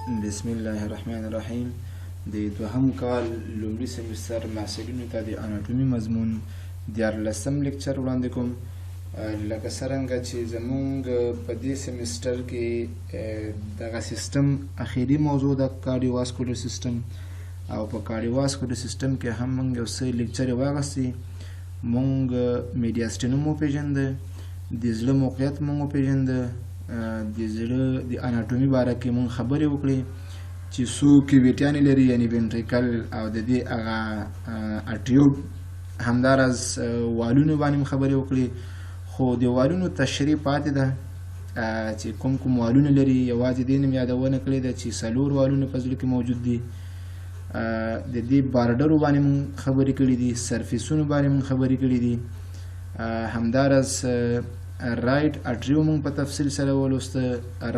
بسم الله الرحمن الرحیم. د دوهم کال لومړي سمستر محصلینو ته د اناټومي مضمون 14 لیکچر وړاندې کوم. لکه څرنګه چې زمونږ په دې سمستر کې دغه سیستم اخیری موضوع د کارډیوواسکولر سیستم او په کارډیوواسکولر سیستم کې هم موږ یو څه لیکچر واغستې. موږ میډیاستینوم وپېژانده، د زړه موقعیت موږ وپېژانده، د زړه د اناټومي باره کې موږ خبرې وکړې چې څو کیویټیانې لري، یعنې وینټریکل او د دې هغه اټیوب، همداراز والونو باندې موږ خبرې وکړې. خو د والونو تشریح پاتې ده چې کوم کوم والونه لري. یوازې دې نه مې یادونه کړې ده چې 4 والونه په زړه کې موجود دي. د دې بارډرو باندې موږ خبرې کړې دي، سرفیسونو باندې موږ خبرې کړې دي. همداراز رایټ اټریوم موږ په تفصیل سره ولوسته،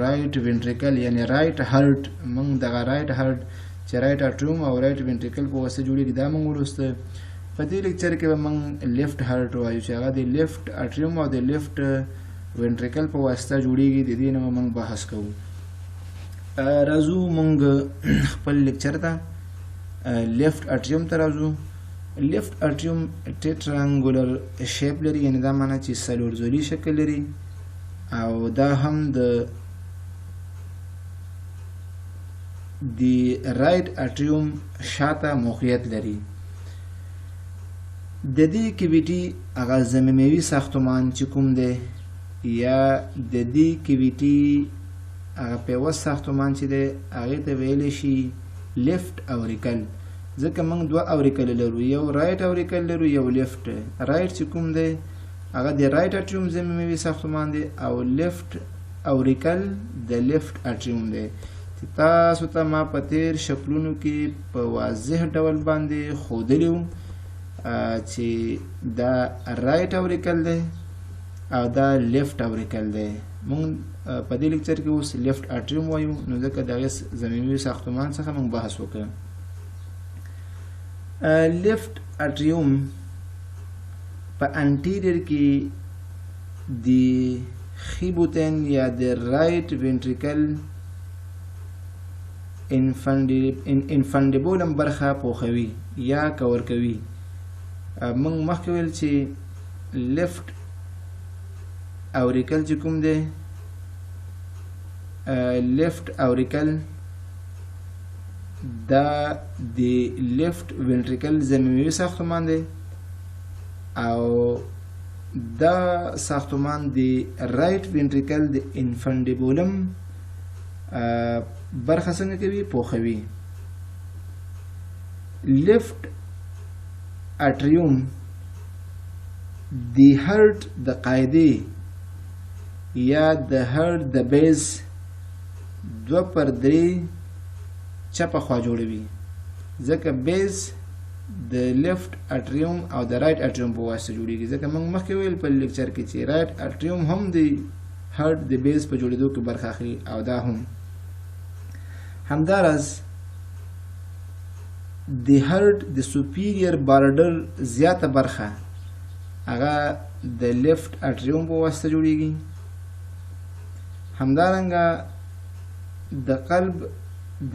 رایټ وینټریکل یعنی رایټ هارت، موږ دغه رایټ هارت چې رایټ اټریوم او رایټ وینټریکل په واسطه جوړېږي دا موږ ولوسته. په دې لیکچر کې به موږ لیفټ هارت وایو چې هغه د لیفټ اټریوم او د لیفټ وینټریکل په واسطه جوړېږي. د دې نه به موږ بحث کوو. راځو موږ خپل لیکچر ته لیفټ اټریوم ته راځو. لیفټ اټریوم ټیټرانګولر شیپ لري، یعنی دا معنی چې څلورزولي شکل لري، او دا هم د رایټ اټریوم شاته موقعیت لري. د دې کیویټي هغه ضمیموي ساختمان چې کوم دی، یا د دې کیویټي هغه پیوست ساختمان چې دی، هغې ته ویلی شي لیفټ اوریکل. ځکه موږ 2 اوریکل لرو، یو رایټ اوریکل لرو، یو لیفټ. رایټ چې کوم دی هغه د رایټ اټریوم ضمیموي ساختمان دی، او لیفټ اوریکل د لیفټ اټریوم دی. تاسو ته ما په تیر شکلونو کې په واضح ډول باندې ښودلی وو چې دا رایټ اوریکل دی او دا لیفټ اوریکل دی. موږ په دې لیکچر کې اوس لیفټ اټریوم وایو، نو ځکه د هغې ضمیموي ساختمان څخه موږ بحث وکړو. لیفټ اټریوم په انټیریر کې د خیبوتین یا د رایټ وینټریکل انفنډیبولم برخه پوښوي یا کور کوي. موږ مخکې ویل چې لیفټ اوریکل چې کوم دی، لیفټ اوریکل دا د لیفټ وینټریکل ضمیموي ساختمان دی، او دا ساختمان د رایټ وینټریکل د انفنډیبولم برخه څنګه کوي؟ پوښوي. لیفټ اټریوم د هارت د قاعدې یا د هارت د بیز 2/3 چپه خوا جوړوي، ځکه بیز د لیفټ اټریوم او د رایټ اټریوم په واسطه جوړیږي. ځکه موږ مخکې ویل په لیکچر کې چې رایټ اټریوم هم د هارت د بیز په جوړېدو کې برخه اخلي، او دا هم. همداراز د هارت د سوپیریر بارډر زیاته برخه هغه د لیفټ اټریوم په واسطه جوړیږي. همدارنګه د قلب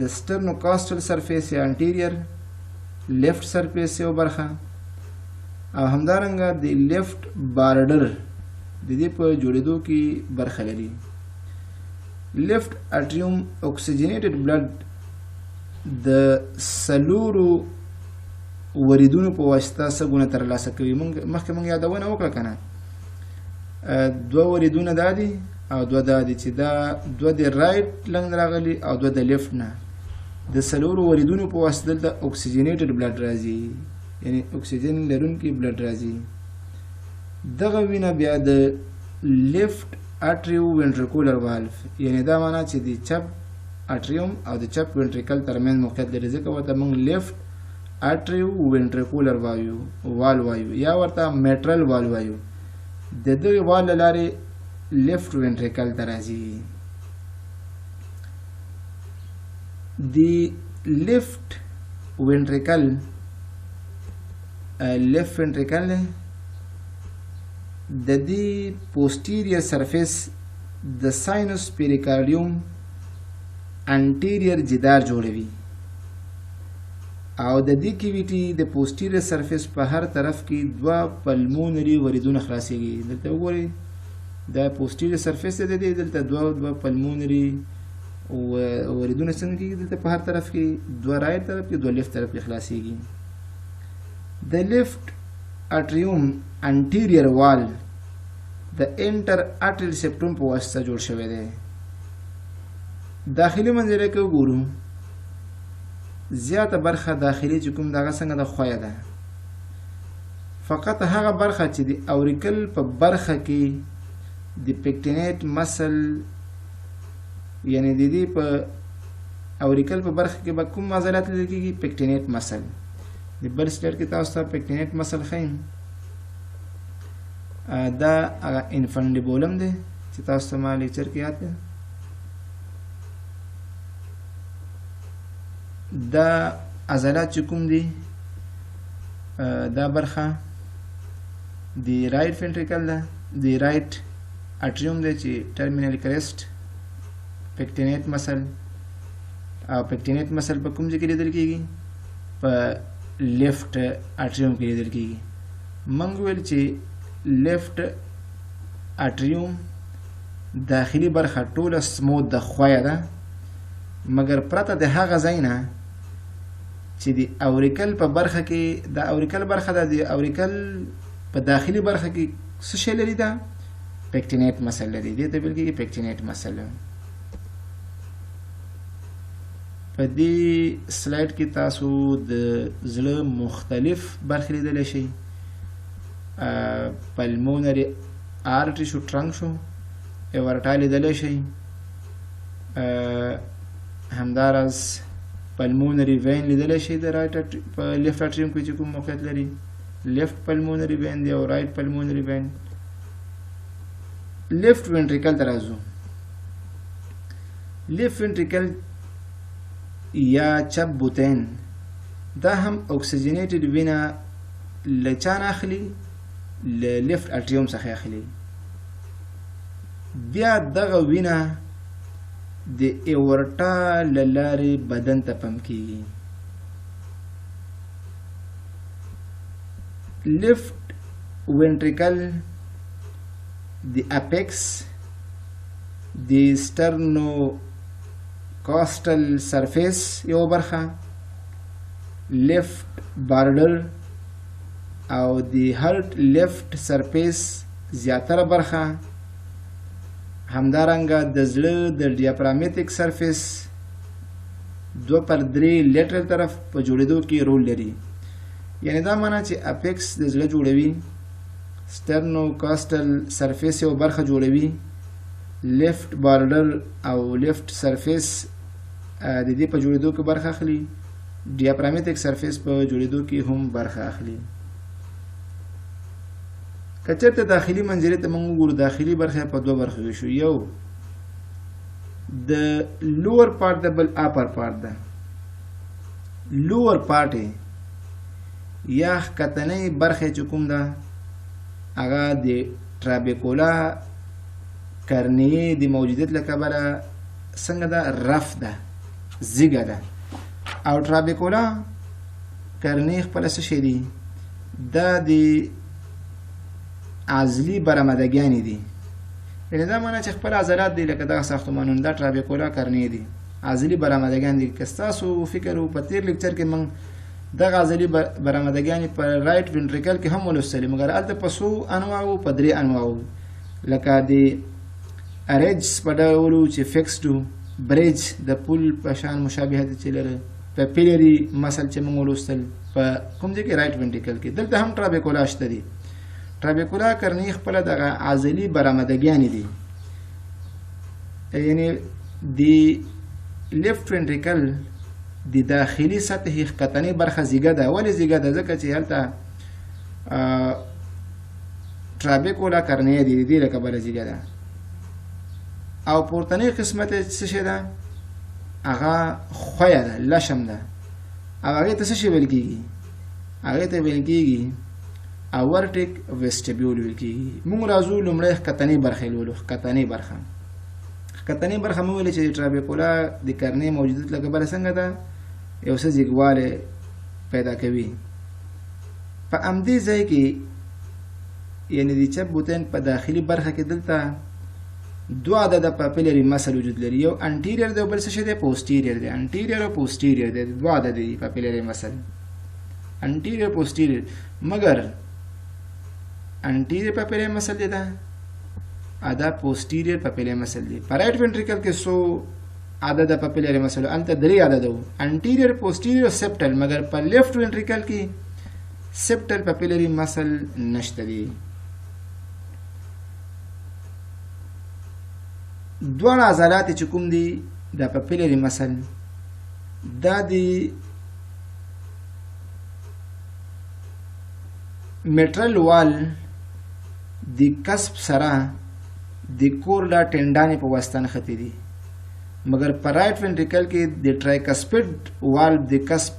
د سټرنوکاسټل سرفیس یا انټیریر لیفټ سرفیس یو برخه، او همدارنګه د لیفټ بارډر د دې په جوړېدو کې برخه لري. لیفټ اټریوم اکسیجنیټډ بلډ د 4 وریدونو په واسطه څه ترلاسه کوي. مخکې موږ یادونه وکړه که نه، 2 وریدونه دا دي او 2 دا دي چې دا 2 د رایټ لنګ راغلي او 2 د لیفټ نه. د 4 وریدونو په واسطه دلته اکسیجنیټډ بلډ راځي، یعنی اکسیجن لرونکي بلډ راځي. دغه وینه بیا د لیفټ اټریو وینټریکولر والف، یعنی دا معنا چې د چپ اټریوم او د چپ وینټریکل ترمنځ موقعیت لري، ځکه ورته موږ لیفټ اټریو وینټریکولر وال وایو یا ورته میټرل وال وایو. د دغې وال له لارې لیفټ وینټریکل ته راځي. د لیفټ وینټریکل د دې پوسټیریر سرفیس د ساینوس پیریکارډیوم انټیریر جدار جوړوي او د دې کیویټي د پوسټیریر سرفیس په هر طرف کې دوه پلمونري وریدونه خلاصيږي. دلته وګورئ دا پوسټیریر سرفیس دی، دلته دوه پلمونري وریدونه څنګه کېږي، دلته په هر طرف کې دوه رایټ طرف کې دوه لیفت طرف کې خلاصيږي. د لیفت اټریوم انټیریر وال د انټر اټریل سپټوم په واسطه جوړ شوی دی. داخلي منظره کې وګورو زیاته برخه داخلي چې کوم دغه څنګه د خویه ده، فقط هغه برخه چې د اوریکل په برخه کې د پکټینیټ مسل یعنی د دې په اوریکل په برخه کې به کوم عضلات لیدل کېږي، پکټینیټ مسل. د بل سلایډ کې تاسو ته پکټینیټ مسل ښیم. دا هغه انفنډیبولم دی چې تاسو ته ما لیکچر کې یاد دی. دا عضلات چې کوم دي دا برخه د رایټ فنټریکل ده، د رایټ اټریوم دی چې ټرمینل کریسټ پکټینیټ مسل. او پکټینیټ مسل په کوم ځای کې لیدل کېږي؟ په لیفت اټریوم کې لیدل کېږي. موږ ویل چې لیفت اټریوم داخلي برخه ټوله سموث د خویه ده، مګر پرته د هغه ځای نه چې د اوریکل په برخه کې د اوریکل برخه ده، د اوریکل په داخلي برخه کې څه شی لري؟ ده پکټینیټ مسل لري. دې ته ویل کېږي پکټینیټ مسل. په دې سلایډ کې تاسو د زړه مختلف برخې لیدلی شئ. پلمونري آرټري شو، ټرنک شو، ایورټا لیدلی شئ. همداراز پلمونري وین لیدلی شئ د رایټ په لیفت اټریوم کې چې کوم موقعیت لري. لیفت پلمونري وین دی او رایټ پلمونري وین. لیفت وینټریکل ته راځو. لیفت وینټریکل یا چپ بوتین دا هم اکسیجنیټډ وینه له چا نه اخلي؟ له لیفت اټریوم څخه اخلي. بیا دغه وینه د ایورټا له لارې بدن ته پمپ کېږي. لیفت وینټریکل د اپیکس د سټرنو کاسټل سرفیس یو برخه، لیفت بارډر او د هارت لیفت سرفیس زیاتره برخه، همدارنګه د زړه د ډیافرامیټک سرفیس 2/3 لیټرل طرف په جوړېدو کې رول لري. یعنی دا معنی چې اپیکس د زړه جوړوي، سټرنو کاسټل سرفیس یو برخه جوړوي، لیفت بارډر او لیفت سرفیس د دې په جوړېدو کې برخه اخلي، ډیافرامیټک سرفیس په جوړېدو کې هم برخه اخلي. که چېرته داخلي منظرې ته موږ وګورو، داخلي برخه په دوه برخو ویشو. یو د لوور پارت ده، بل اپر پارت ده. لوور پارت یا ښکتنۍ برخه چې کوم ده هغه د ټرابیکولا کرنیې د موجودیت له کبله څنګه ده؟ رف ده، زیږه ده. او ټرابیکولا کرنې خپله څه شی دي؟ دا د عضلي برآمدګیانې دي. یعنې دا معنی چې خپل عضلات دي لکه دغه ساختمانونه، دا ټرابیکولا کرنې دي، عضلي برآمدګیان دي. که ستاسو فکر و په تېر لیکچر کې موږ دغه عضلي برآمدګیانې په رایټ وینټریکل کې هم ولوستلې، مګر هلته په څو انواعو؟ په 3 انواعو. لکه د اریجز په ډول چې فکسډ و، بریج د پول په شان مشابهت چې لري، پیپیلري مسل چې موږ ولوستل په کوم ځای کې؟ رایټ وینټریکل کې. دلته هم ټرابیکولا شته دي. ټرابیکولا کرنې خپله دغه عضلي برآمدګیانې دي. یعنې د لیفت وینټریکل د داخلي سطحې ښکتنۍ برخه زیږه ده. ولې زیږه ده؟ ځکه چې هلته ټرابیکولا کرنې دي، د دې له کبله زیږه ده. او پورتنۍ قسمت یې څه شی ده؟ هغه خویه ده، لشم ده. او هغې ته څه شی ویل کېږي؟ هغې ته ویل کېږي اورټیک ویسټیبیول ویل کېږي. موږ راځو لومړی ښکتنۍ برخې لولو. ښکتنۍ برخه کتنې برخه مو ویلې چې ټرابیکولا د کرنې موجودیت له کبله څنګه ده یو څه زیږوالی پیدا کوي. په همدې ځای کې یعنې د چپ بوتین په داخلي برخه کې دلته دوه عدده پاپیلري مسل وجود لري، یو انټیریر دی او بل څه شی دی پوسټیریر دی. انټیریر او پوسټیریر دی، دوه عدده دي پاپیلري مسل، انټیریر پوسټیریر. مګر انټیریر پاپیلري مسل دی دا ادا پوسټیریر پاپیلري مسل دی. په رائټ وینټریکل کې څو عدده پاپیلري مسل هلته درې عدده وو، انټیریر پوسټیریر او سیپټل. مګر په لیفټ وینټریکل کې سیپټل پاپیلري مسل نشته دی. دواړه عضلات چې کوم دي د پاپیلري مسل دا د میټرل وال د کسب سره د کورډا ټینډانې په واسطه نښتي دي. مګر په رائټ وینټریکل کې د ټرایکسپیډ وال د کسب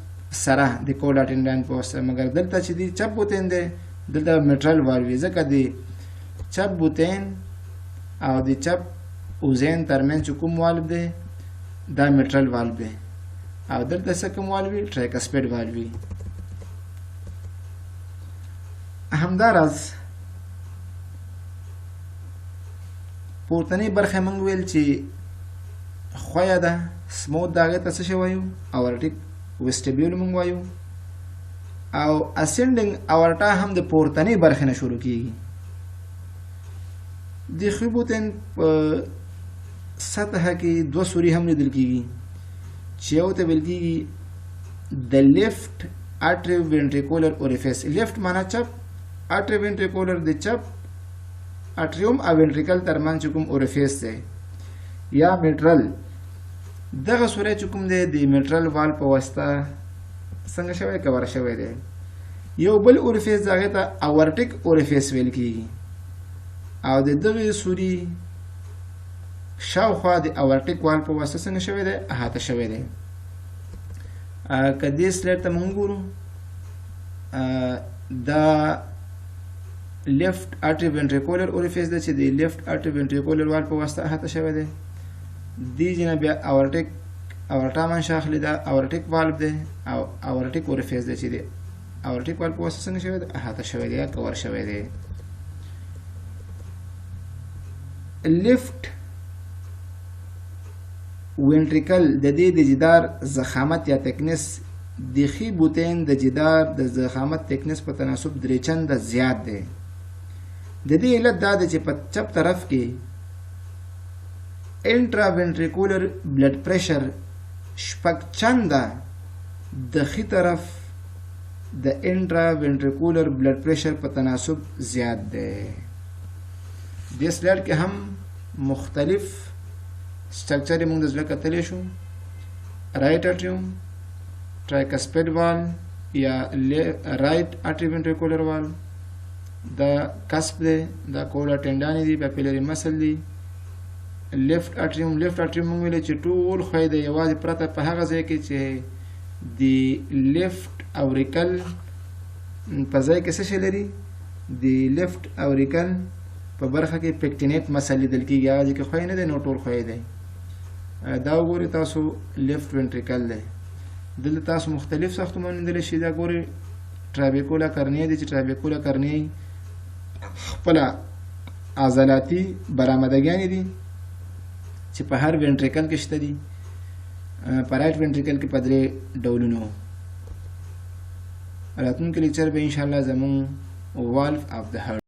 سره د کورډا ټینډان په واسطه. مګر دلته چې دی چپ بوتین دی دلته میټرل وال وي، ځکه د چپ بوتین او د چپ اوزین ترمنځ چې کوم والو دی دا میټرل والو دی او دلته څه کوم والو وي ټرایکسپیډ والو وي. همداراز پورتنۍ برخه موږ ویل چې خویه ده سموت د هغې ته څه شی وایو اورټیک ویسټیبیول موږ وایو، او اسینډنګ اورټا هم د پورتنۍ برخې نه شروع کیږي. د ښي بوتین په سطحه کې دوه سوري هم لیدل کیږي چې یو ته ویل کیږي د لیفټ اټریو وینټریکولر اوریفیس. لیفټ معنا چپ، اټریو وینټریکولر د چپ اټریوم او وینټریکل ترمنځ چې کوم اوریفیس دی یا میټرل. دغه سوری چې کوم دی د میټرل وال په واسطه څنګه شوی کور شوی دی. یو بل اوریفیس د هغې ته اورټیک اوریفیس ویل کیږي او د دغې سوري شاوخوا د اورټیک وال په واسطه څنګه شوی دی احاطه شوی دی. که دې سلایډ ته موږ ګورو دا لیفټ اټریو وینټریکولر اوریفیس دی چې د لیفټ اټریو وینټریکولر وال په واسطه احاطه شوی دی. دې ځینه بیا اورټا منشا اخلي، دا اورټیک والو دی او اورټیک اوریفیس دی چې د اورټیک وال په واسطه څنګه شوی دی احاطه شوی دی یا کور شوی دی. لیفټ وینټریکل د دې د جدار ضخامت یا تکنس د ښي بوتین د جدار د ضخامت تکنس په تناسب درې چنده زیات دی. د دې علت دا ده چې په چپ طرف کې انټرا وینټریکولر بلډ پریشر شپږ چنده د ښي طرف د انټرا وینټریکولر بلډ پریشر په تناسب زیات دی. دې سلایډ کې هم مختلف سټرکچر موږ د زړه کتلی شو. رائټ اټریوم، ټرایکسپیډ وال یا رائټ اټریو وینټریکولر وال، دا کسب دی، دا کوډا ټینډانې دي، پاپیلري مسل دی. لیفټ اټریوم موږ ویلې چې ټول خوی دی یوازې پرته په هغه ځای کې چې د لیفټ اوریکل په ځای کې څه شی لري، د لیفټ اوریکل په برخه کې پکټینیټ مسل لیدل کېږي، هغه ځای کې خوی نه دی نو ټول خوی دی. دا وګورئ تاسو لیفټ وینټریکل دی. دلته تاسو مختلف ساختمان لیدلی شي. دا ګورئ ټرابیکولا کرنیه دی چې ټرابیکولا کرنیه خپله عضلاتي برآمدګیانې دي چې په هر وینټریکل کې شته دي. په رائټ وینټریکل کې په درې ډولونه وو. راتلونکي لیکچر به انشاءالله زموږ والف اف د هارت